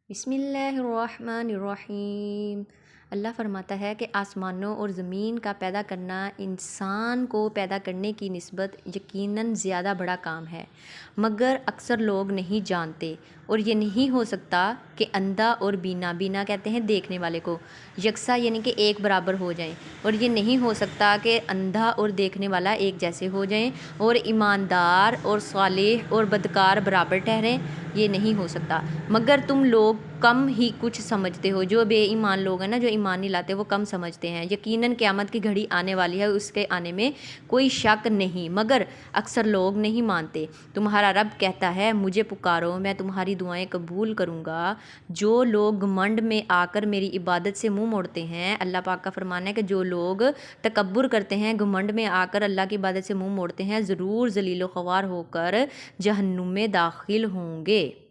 बिस्मिल्लाहिर्रहमानिर्रहीम। अल्लाह फरमाता है कि आसमानों और ज़मीन का पैदा करना इंसान को पैदा करने की निस्बत यकीनन ज़्यादा बड़ा काम है, मगर अक्सर लोग नहीं जानते। और ये नहीं हो सकता कि अंधा और बीना, बीना कहते हैं देखने वाले को, यकसा यानी कि एक बराबर हो जाएं। और ये नहीं हो सकता कि अंधा और देखने वाला एक जैसे हो जाएं और ईमानदार और सालेह और बदकार बराबर ठहरें। ये नहीं हो सकता। मगर तुम लोग कम ही कुछ समझते हो। जो बेईमान लोग हैं ना, जो ईमान नहीं लाते, वो कम समझते हैं। यकीनन क़यामत की घड़ी आने वाली है, उसके आने में कोई शक नहीं, मगर अक्सर लोग नहीं मानते। तुम्हारा रब कहता है, मुझे पुकारो, मैं तुम्हारी दुआएं कबूल करूँगा। जो लोग घमंड में आकर मेरी इबादत से मुँह मोड़ते हैं, अल्लाह पाक का फरमान है कि जो लोग तकब्बुर करते हैं, घमंड में आकर अल्लाह की इबादत से मुँह मोड़ते हैं, ज़रूर ज़लील व ख्वार होकर जहन्नुम में दाखिल होंगे।